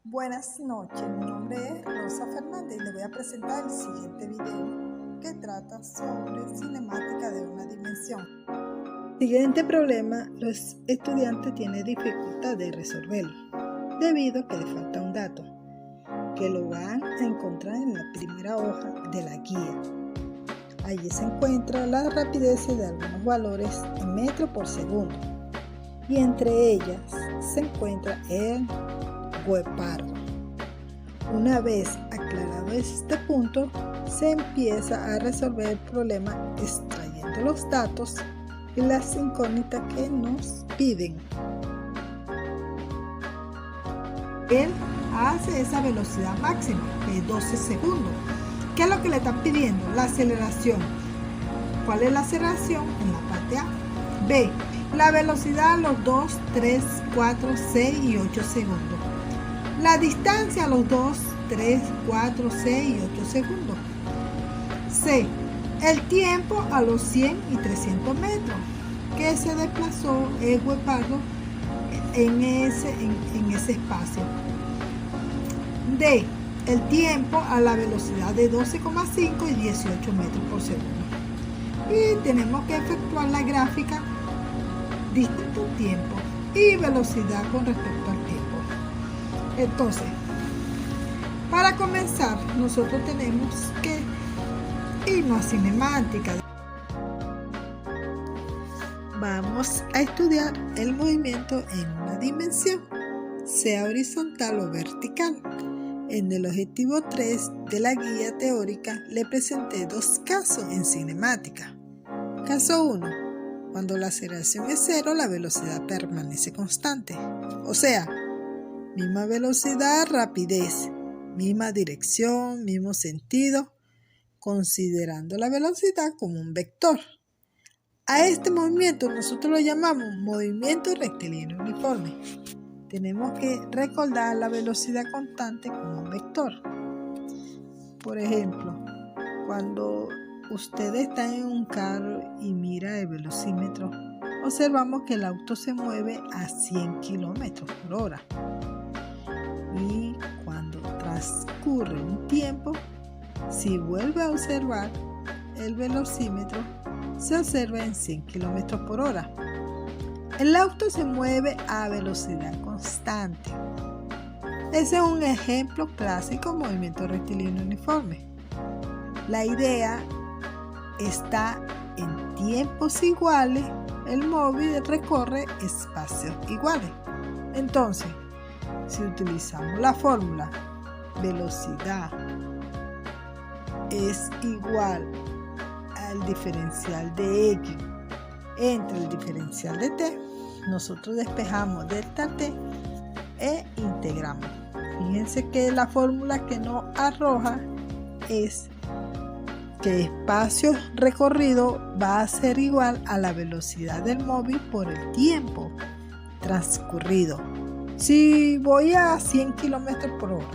Buenas noches, mi nombre es Rosa Fernández y les voy a presentar el siguiente video que trata sobre cinemática de una dimensión. Siguiente problema, los estudiantes tienen dificultad de resolverlo debido a que le falta un dato que lo van a encontrar en la primera hoja de la guía. Allí se encuentra la rapidez de algunos valores en metros por segundo y entre ellas se encuentra el guepardo. Una vez aclarado este punto, se empieza a resolver el problema extrayendo los datos y las incógnitas que nos piden. Él hace esa velocidad máxima, que es 12 segundos. ¿Qué es lo que le están pidiendo? La aceleración. ¿Cuál es la aceleración? En la parte A. B. La velocidad a los 2, 3, 4, 6 y 8 segundos. La distancia a los 2, 3, 4, 6 y 8 segundos. C. El tiempo a los 100 y 300 metros que se desplazó el guepardo en ese espacio. D. El tiempo a la velocidad de 12,5 y 18 metros por segundo. Y tenemos que efectuar la gráfica distinto tiempo y velocidad con respecto al tiempo. Entonces, para comenzar, nosotros tenemos que irnos a cinemática. Vamos a estudiar el movimiento en una dimensión, sea horizontal o vertical. En el objetivo 3 de la guía teórica le presenté dos casos en cinemática. Caso 1. Cuando la aceleración es 0, la velocidad permanece constante. O sea, misma velocidad, rapidez, misma dirección, mismo sentido, considerando la velocidad como un vector. A este movimiento nosotros lo llamamos movimiento rectilíneo uniforme. Tenemos que recordar la velocidad constante como un vector. Por ejemplo, cuando usted está en un carro y mira el velocímetro, observamos que el auto se mueve a 100 kilómetros por hora. Y cuando transcurre un tiempo, si vuelve a observar el velocímetro, se observa en 100 kilómetros por hora. El auto se mueve a velocidad constante. Ese es un ejemplo clásico de movimiento rectilíneo uniforme. La idea está en tiempos iguales, el móvil recorre espacios iguales. Entonces, si utilizamos la fórmula velocidad es igual al diferencial de X entre el diferencial de T, nosotros despejamos delta T e integramos. Fíjense que la fórmula que nos arroja es que espacio recorrido va a ser igual a la velocidad del móvil por el tiempo transcurrido. Si voy a 100 kilómetros por hora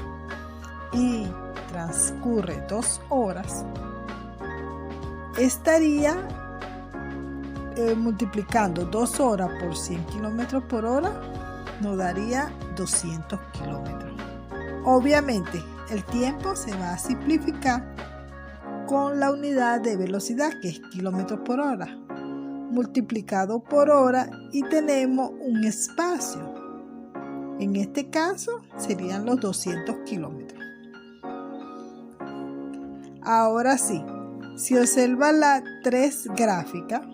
y transcurre 2 horas, estaría multiplicando 2 horas por 100 kilómetros por hora, nos daría 200 kilómetros. Obviamente, el tiempo se va a simplificar con la unidad de velocidad, que es kilómetros por hora, multiplicado por hora y tenemos un espacio. En este caso serían los 200 kilómetros. Ahora sí, si observa la 3 gráfica,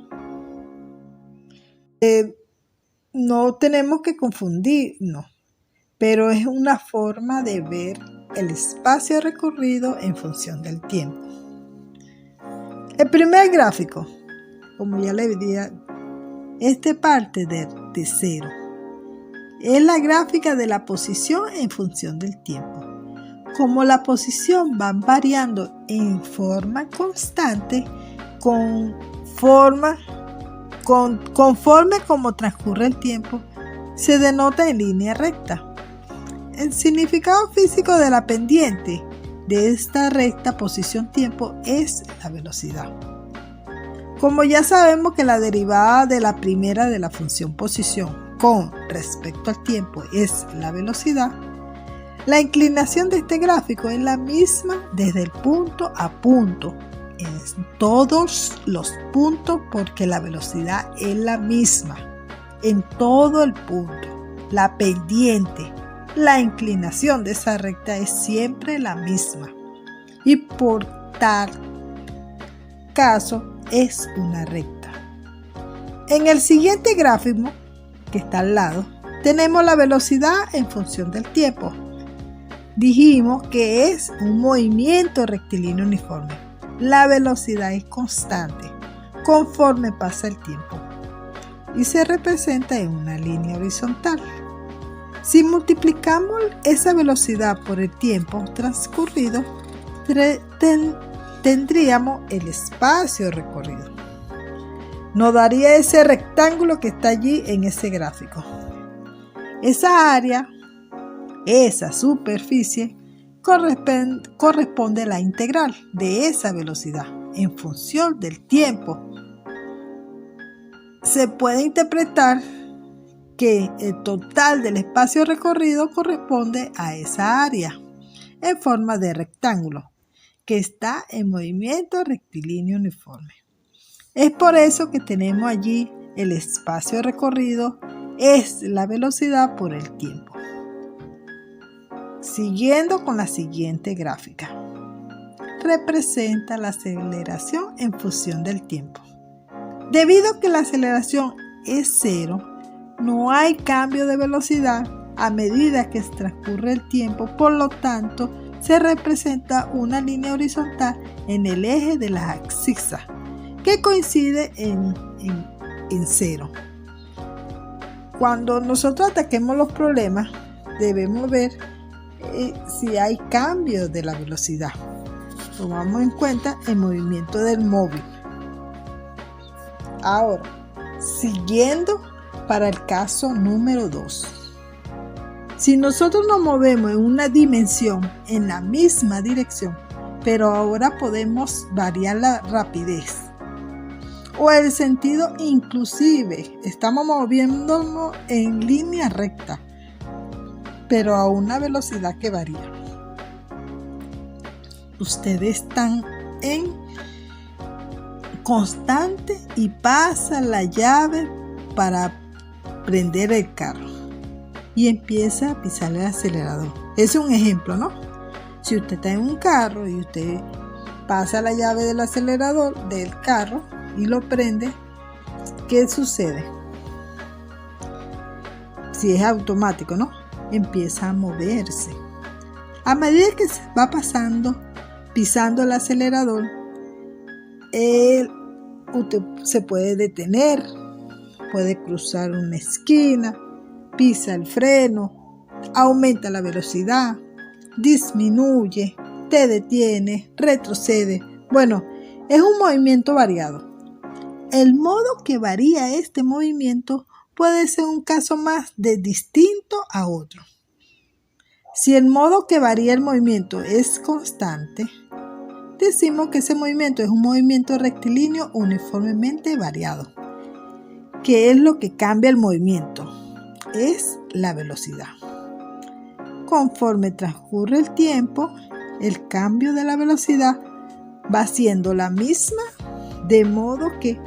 no tenemos que confundirnos, pero es una forma de ver el espacio recorrido en función del tiempo. El primer gráfico, como ya le dije, este parte de 0. Es la gráfica de la posición en función del tiempo. Como la posición va variando en forma constante, conforme como transcurre el tiempo, se denota en línea recta. El significado físico de la pendiente de esta recta posición-tiempo es la velocidad. Como ya sabemos que la derivada de la primera de la función posición con respecto al tiempo es la velocidad, La inclinación de este gráfico es la misma desde el punto a punto, en todos los puntos, porque la velocidad es la misma en todo el punto. La pendiente, la inclinación de esa recta es siempre la misma y por tal caso es una recta. En el siguiente gráfico, que está al lado, tenemos la velocidad en función del tiempo. Dijimos que es un movimiento rectilíneo uniforme. La velocidad es constante conforme pasa el tiempo y se representa en una línea horizontal. Si multiplicamos esa velocidad por el tiempo transcurrido, tendríamos el espacio recorrido. Nos daría ese rectángulo que está allí en ese gráfico. Esa área, esa superficie, corresponde a la integral de esa velocidad en función del tiempo. Se puede interpretar que el total del espacio recorrido corresponde a esa área en forma de rectángulo que está en movimiento rectilíneo uniforme. Es por eso que tenemos allí el espacio recorrido es la velocidad por el tiempo. Siguiendo con la siguiente gráfica, representa la aceleración en función del tiempo. Debido a que la aceleración es cero, no hay cambio de velocidad a medida que transcurre el tiempo, por lo tanto, se representa una línea horizontal en el eje de la abscisa que coincide en cero. Cuando nosotros ataquemos los problemas, debemos ver si hay cambio de la velocidad. Tomamos en cuenta el movimiento del móvil. Ahora, siguiendo para el caso número 2. Si nosotros nos movemos en una dimensión en la misma dirección, pero ahora podemos variar la rapidez o el sentido, inclusive estamos moviéndonos en línea recta, pero a una velocidad que varía. Ustedes están en constante y pasan la llave para prender el carro y empieza a pisar el acelerador. Es un ejemplo, ¿no? Si usted está en un carro y usted pasa la llave del acelerador del carro y lo prende, ¿qué sucede? Si es automático, ¿no? Empieza a moverse. A medida que se va pisando el acelerador, usted se puede detener, puede cruzar una esquina, pisa el freno, aumenta la velocidad, disminuye, te detiene, retrocede. Bueno, es un movimiento variado. El modo que varía este movimiento puede ser un caso más de distinto a otro. Si el modo que varía el movimiento es constante, decimos que ese movimiento es un movimiento rectilíneo uniformemente variado. ¿Qué es lo que cambia el movimiento? Es la velocidad. Conforme transcurre el tiempo, el cambio de la velocidad va siendo la misma, de modo que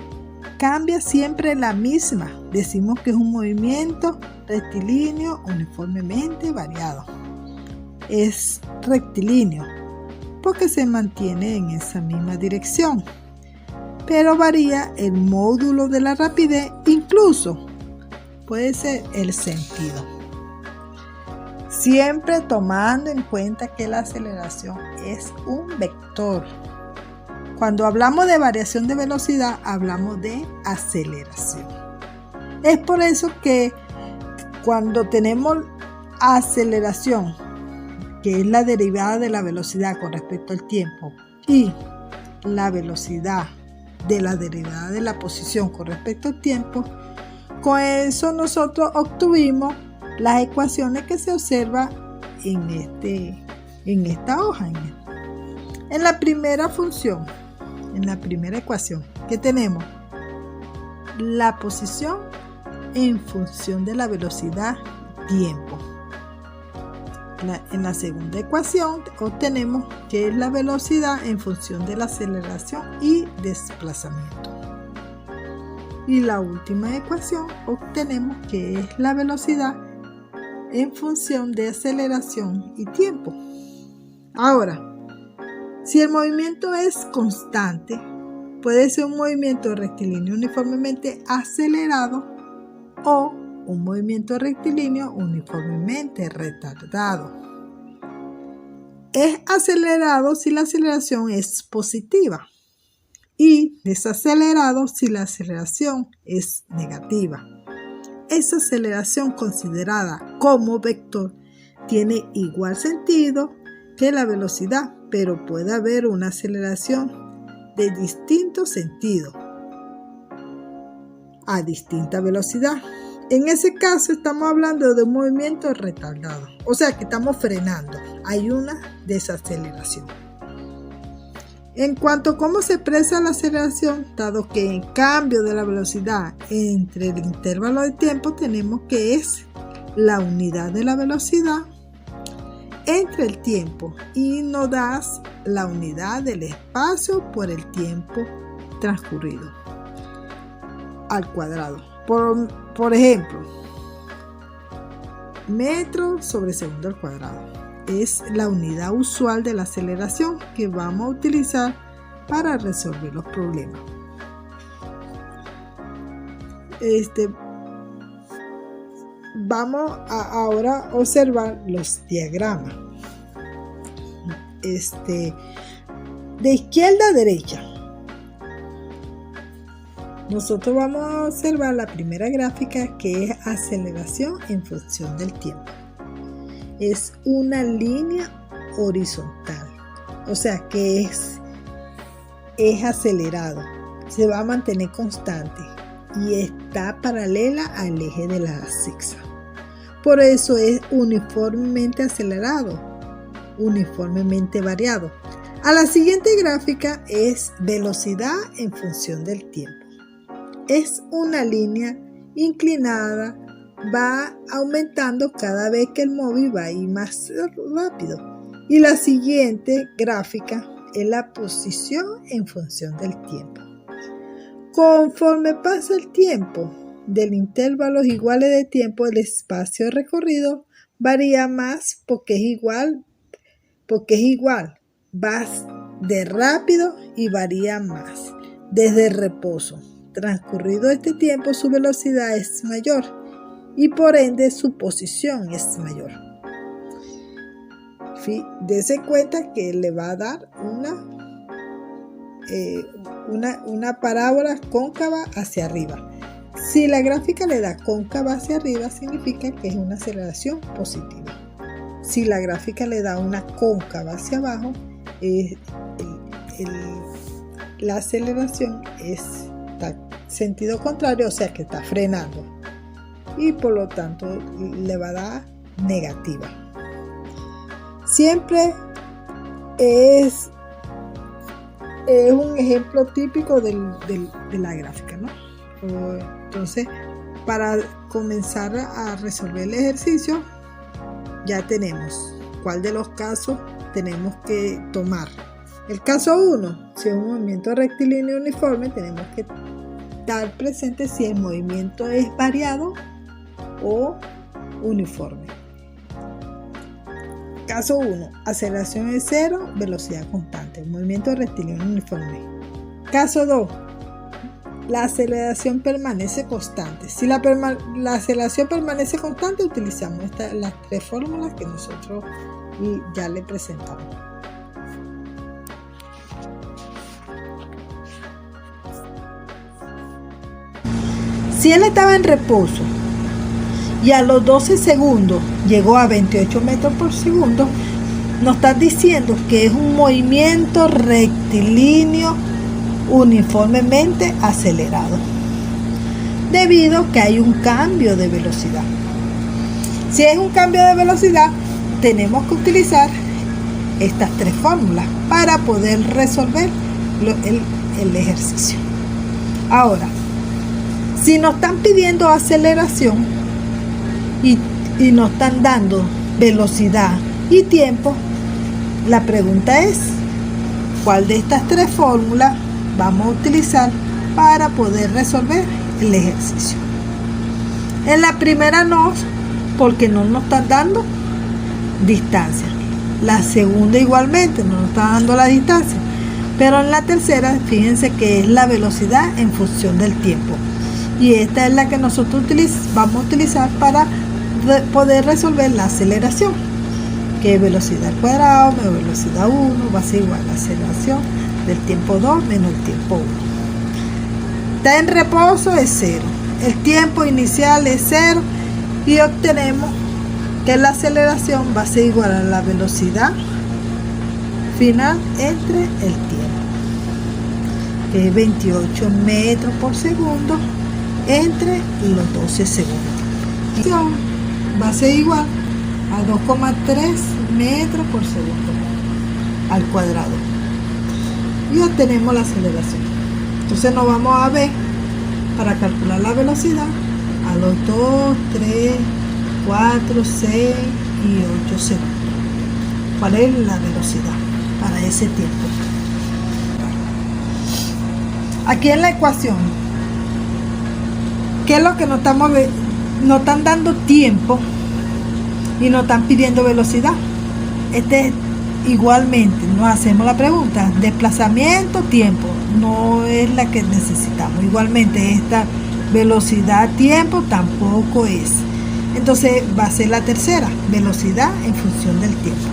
cambia siempre la misma. Decimos que es un movimiento rectilíneo uniformemente variado. Es rectilíneo porque se mantiene en esa misma dirección, pero varía el módulo de la rapidez, incluso puede ser el sentido. Siempre tomando en cuenta que la aceleración es un vector. Cuando hablamos de variación de velocidad, hablamos de aceleración. Es por eso que cuando tenemos aceleración, que es la derivada de la velocidad con respecto al tiempo, y la velocidad de la derivada de la posición con respecto al tiempo, con eso nosotros obtuvimos las ecuaciones que se observan en esta hoja. En la primera función, en la primera ecuación, que tenemos la posición en función de la velocidad tiempo. En la segunda ecuación obtenemos qué es la velocidad en función de la aceleración y desplazamiento. Y la última ecuación obtenemos qué es la velocidad en función de aceleración y tiempo. Ahora, si el movimiento es constante, puede ser un movimiento rectilíneo uniformemente acelerado o un movimiento rectilíneo uniformemente retardado. Es acelerado si la aceleración es positiva y desacelerado si la aceleración es negativa. Esa aceleración considerada como vector tiene igual sentido que la velocidad, pero puede haber una aceleración de distinto sentido a distinta velocidad. En ese caso estamos hablando de un movimiento retardado, o sea que estamos frenando, hay una desaceleración. En cuanto a cómo se expresa la aceleración, dado que en cambio de la velocidad entre el intervalo de tiempo tenemos que es la unidad de la velocidad entre el tiempo y nos das la unidad del espacio por el tiempo transcurrido al cuadrado. Por ejemplo, metro sobre segundo al cuadrado es la unidad usual de la aceleración que vamos a utilizar para resolver los problemas. Vamos a ahora observar los diagramas. De izquierda a derecha. Nosotros vamos a observar la primera gráfica, que es aceleración en función del tiempo. Es una línea horizontal, o sea que es acelerado, se va a mantener constante y está paralela al eje de la axixa. Por eso es uniformemente acelerado, uniformemente variado. A la siguiente gráfica es velocidad en función del tiempo. Es una línea inclinada, va aumentando cada vez que el móvil va a ir más rápido. Y la siguiente gráfica es la posición en función del tiempo. Conforme pasa el tiempo del intervalos iguales de tiempo, el espacio recorrido varía más porque es igual, va de rápido y varía más. Desde el reposo transcurrido este tiempo, su velocidad es mayor y por ende su posición es mayor. Dese cuenta que le va a dar una parábola cóncava hacia arriba. Si la gráfica le da cóncava hacia arriba, significa que es una aceleración positiva. Si la gráfica le da una cóncava hacia abajo, la aceleración está sentido contrario, o sea que está frenando y por lo tanto le va a dar negativa. Siempre es un ejemplo típico de la gráfica, ¿no? Entonces, para comenzar a resolver el ejercicio, ya tenemos cuál de los casos tenemos que tomar. El caso 1, si es un movimiento rectilíneo uniforme, tenemos que estar presente si el movimiento es variado o uniforme. Caso 1, aceleración es 0, velocidad constante, movimiento rectilíneo uniforme. Caso 2, la aceleración permanece constante. Si la aceleración permanece constante, utilizamos las tres fórmulas que nosotros ya le presentamos. Si él estaba en reposo y a los 12 segundos llegó a 28 metros por segundo, nos está diciendo que es un movimiento rectilíneo uniformemente acelerado, debido a que hay un cambio de velocidad. Si es un cambio de velocidad, tenemos que utilizar estas tres fórmulas para poder resolver el ejercicio. Ahora, si nos están pidiendo aceleración y nos están dando velocidad y tiempo, la pregunta es, ¿cuál de estas tres fórmulas vamos a utilizar para poder resolver el ejercicio? En la primera no, porque no nos están dando distancia. La segunda igualmente no nos está dando la distancia. Pero en la tercera, fíjense que es la velocidad en función del tiempo. Y esta es la que nosotros vamos a utilizar para poder resolver la aceleración. Que velocidad al cuadrado menos velocidad 1 va a ser igual a la aceleración del tiempo 2 menos el tiempo 1. Está en reposo es 0. El tiempo inicial es 0 y obtenemos que la aceleración va a ser igual a la velocidad final entre el tiempo, que es 28 metros por segundo entre los 12 segundos. Va a ser igual a 2,3 metros por segundo al cuadrado. Y obtenemos la aceleración. Entonces nos vamos a ver para calcular la velocidad a los 2, 3, 4, 6 y 8 segundos. ¿Cuál es la velocidad para ese tiempo? Aquí en la ecuación, ¿qué es lo que nos están dando tiempo y nos están pidiendo velocidad? Igualmente nos hacemos la pregunta, desplazamiento, tiempo, no es la que necesitamos. Igualmente esta velocidad, tiempo tampoco es. Entonces va a ser la tercera, velocidad en función del tiempo.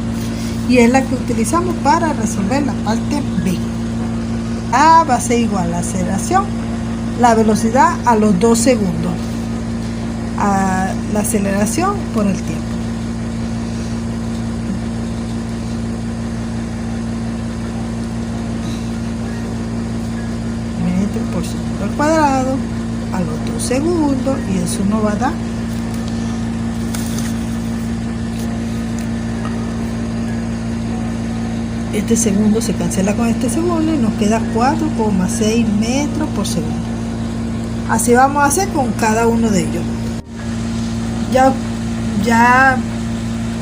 Y es la que utilizamos para resolver la parte B. A va a ser igual a la aceleración, la velocidad a los 2 segundos, a la aceleración por el tiempo. Metros por segundo al cuadrado a los 2 segundos y eso nos va a dar este segundo se cancela con este segundo y nos queda 4,6 metros por segundo. Así vamos a hacer con cada uno de ellos. Ya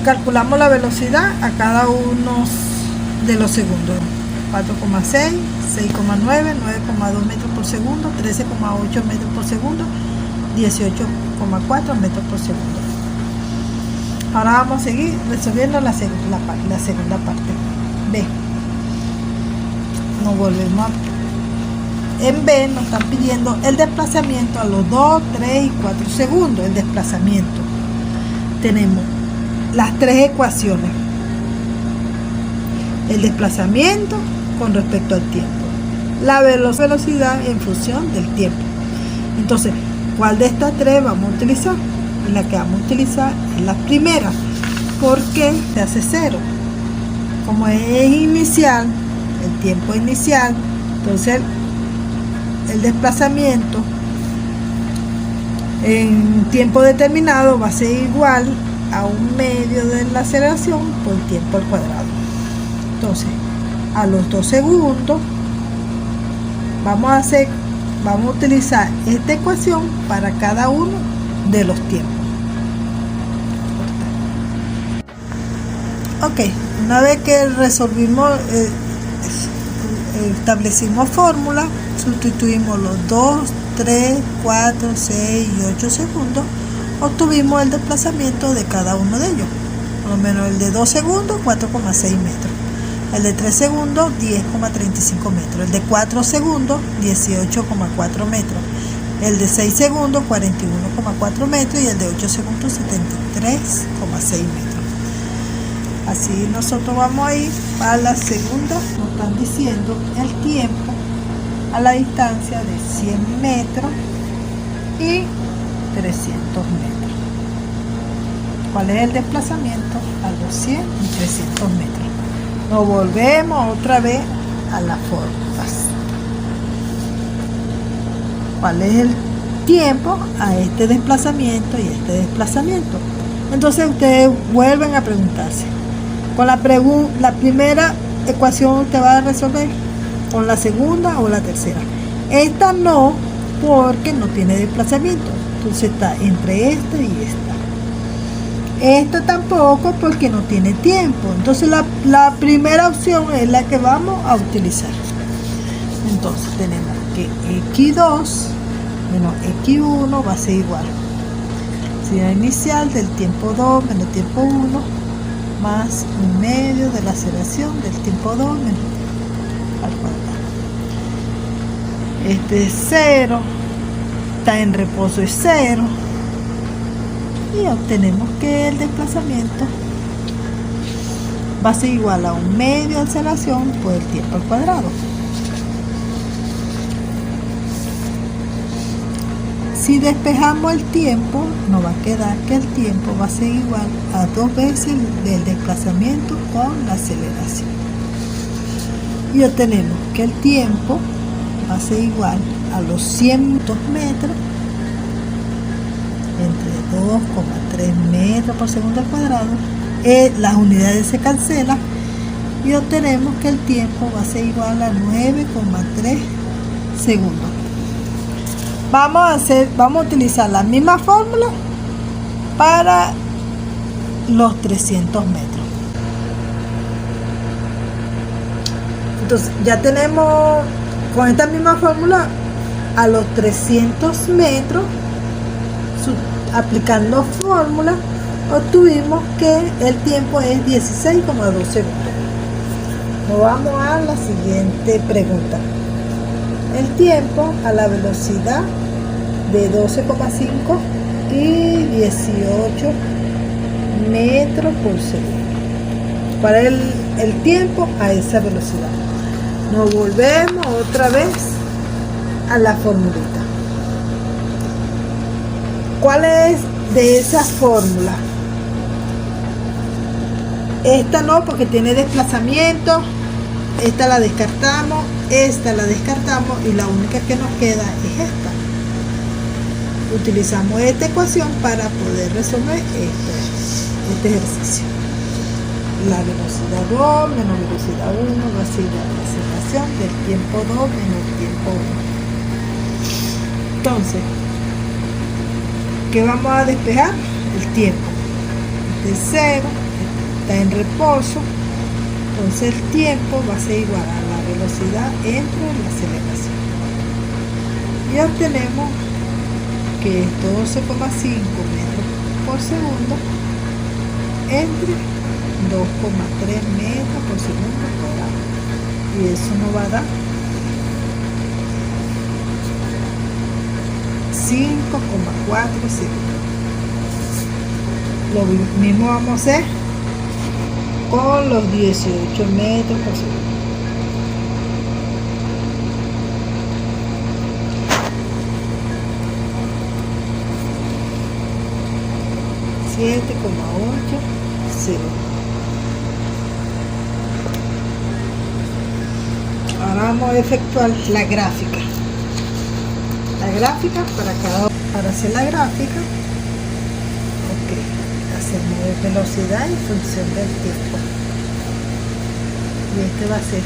calculamos la velocidad a cada uno de los segundos. 4,6, 6,9, 9,2 metros por segundo, 13,8 metros por segundo, 18,4 metros por segundo. Ahora vamos a seguir resolviendo la segunda parte. B. Nos volvemos en B nos están pidiendo el desplazamiento a los 2, 3 y 4 segundos. El desplazamiento. Tenemos las tres ecuaciones. El desplazamiento con respecto al tiempo. La velocidad en función del tiempo. Entonces, ¿cuál de estas tres vamos a utilizar? La que vamos a utilizar es la primera, porque se hace 0. Como es inicial, el tiempo inicial, entonces el desplazamiento en tiempo determinado va a ser igual a 1/2 de la aceleración por tiempo al cuadrado. Entonces, a los 2 segundos vamos a utilizar esta ecuación para cada uno de los tiempos. Ok, una vez que resolvimos, establecimos fórmula, sustituimos los 2, 3, 4, 6 y 8 segundos, obtuvimos el desplazamiento de cada uno de ellos. Por lo menos el de 2 segundos, 4,6 metros. El de 3 segundos, 10,35 metros. El de 4 segundos, 18,4 metros. El de 6 segundos, 41,4 metros. Y el de 8 segundos, 73,6 metros. Así nosotros vamos a ir para la segunda. Nos están diciendo el tiempo a la distancia de 100 metros y 300 metros. ¿Cuál es el desplazamiento a los 100 y 300 metros? Nos volvemos otra vez a las fórmulas. ¿Cuál es el tiempo a este desplazamiento y este desplazamiento? Entonces ustedes vuelven a preguntarse. Con la primera ecuación usted va a resolver, con la segunda o la tercera. Esta no, porque no tiene desplazamiento. Entonces está entre esta y esta. Esta tampoco porque no tiene tiempo. Entonces la primera opción es la que vamos a utilizar. Entonces tenemos que x2 menos x1 va a ser igual velocidad inicial del tiempo 2 menos tiempo 1 más 1/2 de la aceleración del tiempo 2 menos al cuadrado. Este es 0, está en reposo es 0 y obtenemos que el desplazamiento va a ser igual a 1/2 de aceleración por el tiempo al cuadrado. Si despejamos el tiempo, nos va a quedar que el tiempo va a ser igual a 2 veces del desplazamiento con la aceleración. Y obtenemos que el tiempo va a ser igual a los 100 metros entre 2,3 metros por segundo al cuadrado. Las unidades se cancelan y obtenemos que el tiempo va a ser igual a 9,3 segundos. Vamos a utilizar la misma fórmula para los 300 metros. Entonces ya tenemos con esta misma fórmula a los 300 metros, aplicando fórmula, obtuvimos que el tiempo es 16,2 segundos. Nos vamos a la siguiente pregunta. El tiempo a la velocidad de 12,5 y 18 metros por segundo. ¿Cuál es el tiempo a esa velocidad? Nos volvemos otra vez a la formulita. ¿Cuál es de esas fórmulas? Esta no, porque tiene desplazamiento. Esta la descartamos, esta la descartamos y la única que nos queda es esta. Utilizamos esta ecuación para poder resolver este ejercicio. La velocidad 2 menos velocidad 1 va a ser la aceleración del tiempo 2 menos el tiempo 1. Entonces, ¿qué vamos a despejar? El tiempo. Este es 0, está en reposo. Entonces el tiempo va a ser igual a la velocidad entre la aceleración. Y obtenemos que es 12,5 metros por segundo entre 2,3 metros por segundo cuadrado. Y eso nos va a dar 5,4 segundos. Lo mismo vamos a hacer con los 18 metros por segundo. Ahora vamos a efectuar la gráfica. Para hacer la gráfica, hacemos velocidad en función del tiempo. Y este va a ser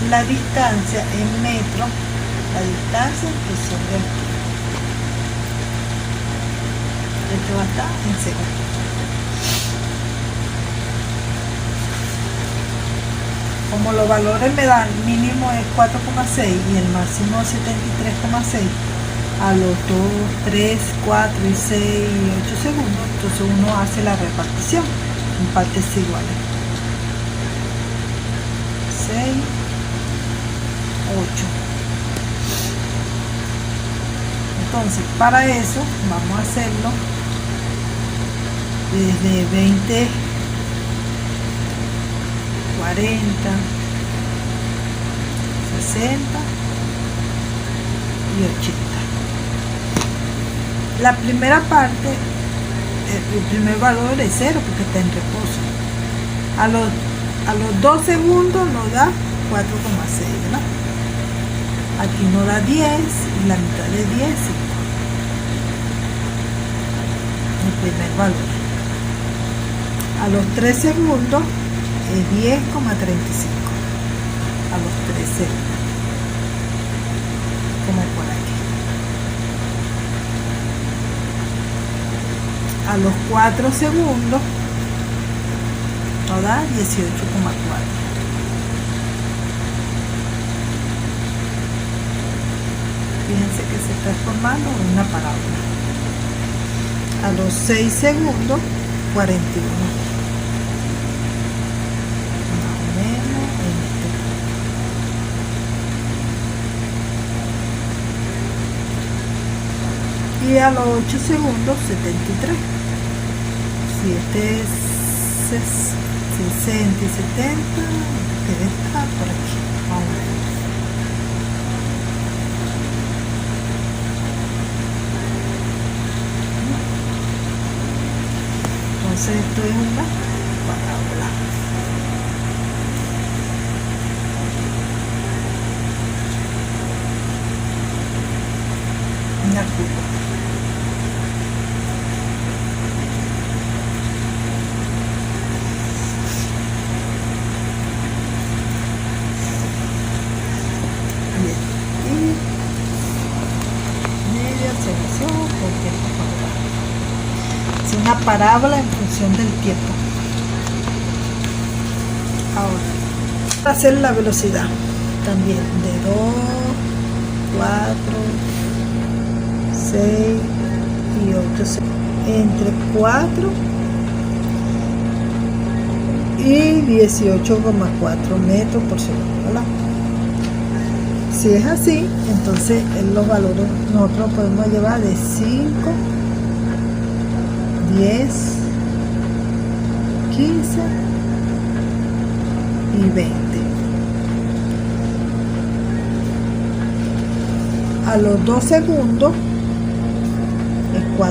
la distancia en metros, la distancia en función del tiempo. Esto va a estar en segundos. Como los valores me dan, mínimo es 4,6 y el máximo 73,6 a los 2, 3, 4 y 6 y 8 segundos, entonces uno hace la repartición en partes iguales. 6, 8. Entonces, para eso vamos a hacerlo desde 20, 40, 60 y 80. La primera parte, el primer valor es 0 porque está en reposo. A los 2 segundos nos da 4,6, ¿verdad? Aquí nos da 10 y la mitad de 10 es 5. El primer valor. A los 3 segundos es 10,35. A los 3 segundos. Como por aquí. A los 4 segundos nos da 18,4. Fíjense que se está formando una parábola. A los 6 segundos, 41. Más o menos en y a los 8 segundos, 73. Si este es 60 y 70, debe estar por aquí. Vamos a ver. Entonces esto es una parábola. Una curva. Bien. Y media observación con tiempo favorable. Es una parábola en función del tiempo. Ahora, para hacer la velocidad también de 2, 4, 6 y 8, entre 4 y 18,4 metros por segundo, ¿verdad? Si es así, entonces los valores nosotros podemos llevar de 5, 10, 15 y 20. A los 2 segundos es 4,6.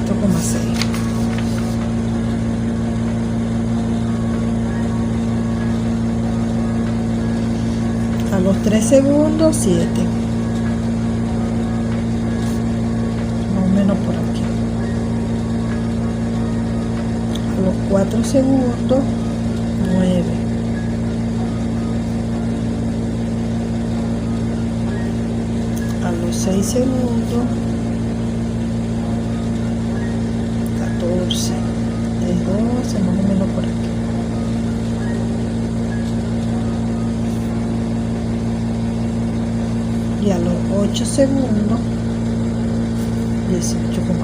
A los 3 segundos, 7. Más o menos por aquí. A los 4 segundos, 9. A los 6 segundos, 14. De 12, más o menos por aquí. Y a los 8 segundos, 18,4.